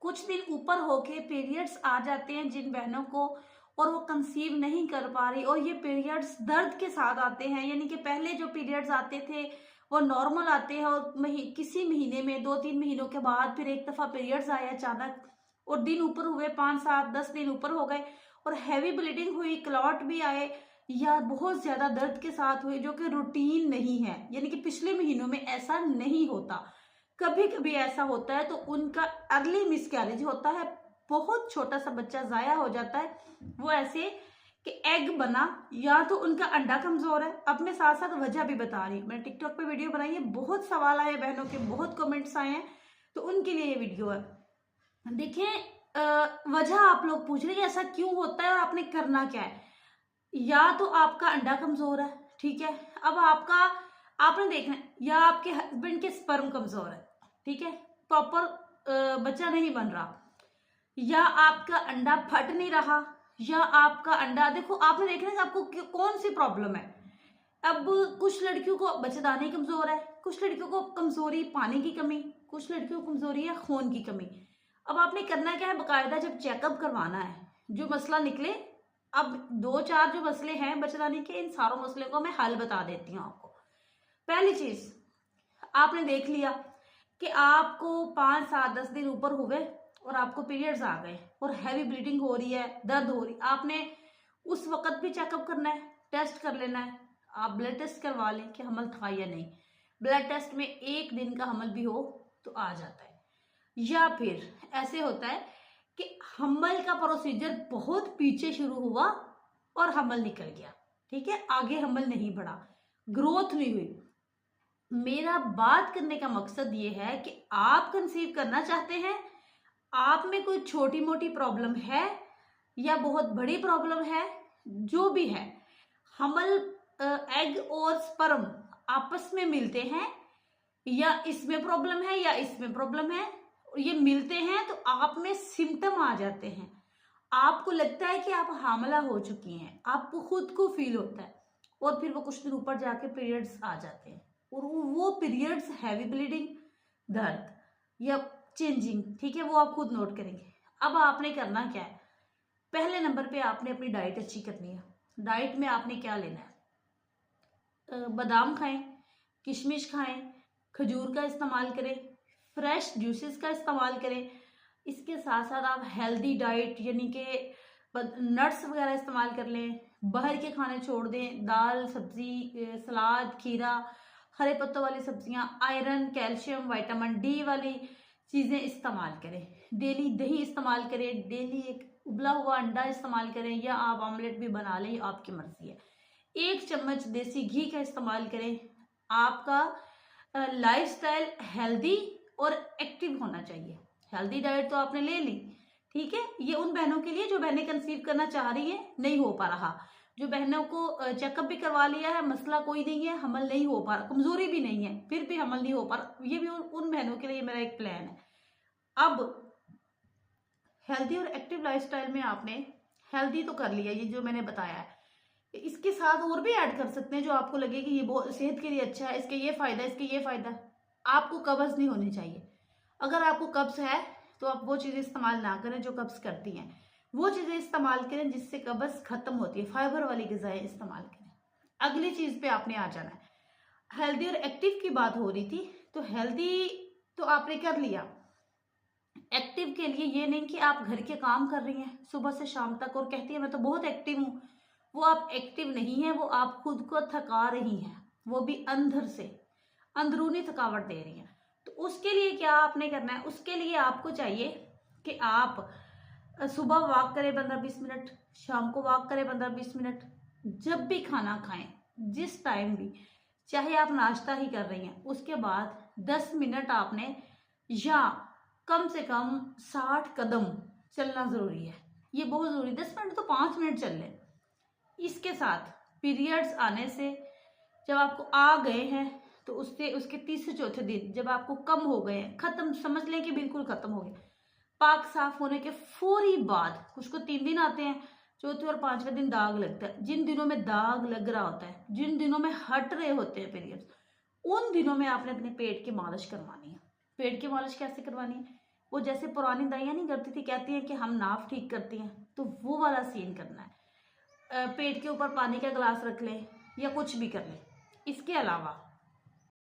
कुछ दिन ऊपर होके पीरियड्स आ जाते हैं जिन बहनों को, और वो कंसीव नहीं कर पा रही, और ये पीरियड्स दर्द के साथ आते हैं। यानी कि पहले जो पीरियड्स आते थे वो नॉर्मल आते हैं, और किसी महीने में 2-3 महीनों के बाद फिर एक दफा पीरियड्स आए अचानक, और दिन ऊपर हुए, 5-7-10 दिन ऊपर हो गए, और हैवी ब्लीडिंग हुई, क्लॉट भी आए, या बहुत ज्यादा दर्द के साथ हुए, जो कि रूटीन नहीं है। यानी कि पिछले महीनों में ऐसा नहीं होता, कभी कभी ऐसा होता है, तो उनका अर्ली मिसकैरेज होता है, बहुत छोटा सा बच्चा जाया हो जाता है। वो ऐसे कि एग बना, या तो उनका अंडा कमजोर है। अब मैं साथ साथ वजह भी बता रही हूँ, मैंने टिकटॉक पे वीडियो बनाई है, बहुत सवाल आए बहनों के, बहुत कमेंट्स आए हैं, तो उनके लिए ये वीडियो है। देखिए वजह आप लोग पूछ रहे हैं ऐसा क्यों होता है और आपने करना क्या है। या तो आपका अंडा कमजोर है, ठीक है, अब आपने देखना है, या आपके हस्बैंड के स्पर्म कमजोर है, ठीक है, प्रॉपर बच्चा नहीं बन रहा, या आपका अंडा फट नहीं रहा, या आपका अंडा, देखो आपने देखना है आपको कौन सी प्रॉब्लम है। अब कुछ लड़कियों को बच्चेदानी कमजोर है, कुछ लड़कियों को कमजोरी पानी की कमी, कुछ लड़कियों को कमजोरी है खून की कमी। अब आपने करना क्या है, बकायदा जब चेकअप करवाना है, जो मसला निकले, अब 2-4 जो मसले हैं बच्चेदानी के, इन सारों मसले को मैं हल बता देती हूँ आपको। पहली चीज, आपने देख लिया कि आपको 5-7-10 दिन ऊपर हुए और आपको पीरियड्स आ गए और हैवी ब्लीडिंग हो रही है, दर्द हो रही, आपने उस वक्त भी चेकअप करना है, टेस्ट कर लेना है। आप ब्लड टेस्ट करवा लें कि हमल था या नहीं। ब्लड टेस्ट में 1 दिन का हमल भी हो तो आ जाता है। या फिर ऐसे होता है कि हमल का प्रोसीजर बहुत पीछे शुरू हुआ और हमल निकल गया, ठीक है, आगे हमल नहीं बढ़ा, ग्रोथ नहीं हुई। मेरा बात करने का मकसद ये है कि आप कंसीव करना चाहते हैं, आप में कोई छोटी मोटी प्रॉब्लम है या बहुत बड़ी प्रॉब्लम है, जो भी है, हमल एग और स्पर्म आपस में मिलते हैं, या इसमें प्रॉब्लम है या इसमें प्रॉब्लम है, ये मिलते हैं तो आप में सिम्टम आ जाते हैं, आपको लगता है कि आप हामला हो चुकी हैं, आपको खुद को फील होता है, और फिर वो कुछ दिन ऊपर जाके पीरियड्स आ जाते हैं, और वो पीरियड्स हैवी ब्लीडिंग, दर्द या चेंजिंग, ठीक है, वो आप खुद नोट करेंगे। अब आपने करना क्या है, पहले नंबर पे आपने अपनी डाइट अच्छी करनी है। डाइट में आपने क्या लेना है, बादाम खाएं, किशमिश खाएं, खजूर का इस्तेमाल करें, फ्रेश जूसेस का इस्तेमाल करें। इसके साथ साथ आप हेल्दी डाइट यानी कि नट्स वगैरह इस्तेमाल कर लें, बाहर के खाने छोड़ दें, दाल सब्जी सलाद खीरा हरे पत्तों वाली सब्जियां, आयरन कैल्शियम विटामिन डी वाली चीज़ें इस्तेमाल करें। डेली दही इस्तेमाल करें, डेली एक उबला हुआ अंडा इस्तेमाल करें, या आप ऑमलेट भी बना लें, आपकी मर्जी है। 1 चम्मच देसी घी का इस्तेमाल करें। आपका लाइफस्टाइल हेल्दी और एक्टिव होना चाहिए। हेल्दी डाइट तो आपने ले ली, ठीक है, ये उन बहनों के लिए जो बहनें कंसीव करना चाह रही हैं, नहीं हो पा रहा, जो बहनों को चेकअप भी करवा लिया है, मसला कोई नहीं है, हमल नहीं हो पा रहा, कमजोरी भी नहीं है, फिर भी हमल नहीं हो पा रहा, ये भी उन बहनों के लिए मेरा एक प्लान है। अब हेल्दी और एक्टिव लाइफस्टाइल में आपने हेल्दी तो कर लिया, ये जो मैंने बताया है, इसके साथ और भी ऐड कर सकते हैं जो आपको लगे कि ये बहुत सेहत के लिए अच्छा है, इसके ये फायदा है, इसके ये फायदा है। आपको कब्ज नहीं होनी चाहिए। अगर आपको कब्ज है तो आप वो चीजें इस्तेमाल ना करें जो कब्ज करती हैं, वो चीजें इस्तेमाल करें जिससे कब्ज खत्म होती है, फाइबर वाली ग़िज़ाएं इस्तेमाल करें। अगली चीज पे आपने आ जाना है। हेल्दी और एक्टिव की बात हो रही थी, तो हेल्दी तो आपने कर लिया, एक्टिव के लिए ये नहीं कि आप घर के काम कर रही हैं सुबह से शाम तक और कहती है मैं तो बहुत एक्टिव हूँ, वो आप एक्टिव नहीं है, वो आप खुद को थका रही हैं, वो भी अंदर से अंदरूनी थकावट दे रही हैं। तो उसके लिए क्या आपने करना है, उसके लिए आपको चाहिए कि आप सुबह वॉक करें 15-20 मिनट, शाम को वॉक करें 15-20 मिनट, जब भी खाना खाएं, जिस टाइम भी, चाहे आप नाश्ता ही कर रही हैं, उसके बाद 10 मिनट आपने या कम से कम 60 कदम चलना जरूरी है। ये बहुत जरूरी, 10 मिनट तो 5 मिनट चल लें। इसके साथ पीरियड्स आने से जब आपको आ गए हैं तो उसके तीसरे चौथे दिन जब आपको कम हो गए हैं, खत्म समझ लें कि बिल्कुल खत्म हो गए, पाक साफ होने के फौरी बाद, कुछ को 3 दिन आते हैं, चौथे और 5वें दिन दाग लगता है। जिन दिनों में दाग लग रहा होता है, जिन दिनों में हट रहे होते हैं पीरियड्स, उन दिनों में आपने अपने पेट की मालिश करवानी है। पेट की मालिश कैसे करवानी है, वो जैसे पुरानी दाइयाँ नहीं करती थी, कहती हैं कि हम नाफ ठीक करती हैं, तो वो वाला सीन करना है। पेट के ऊपर पानी का गिलास रख लें या कुछ भी कर लें। इसके अलावा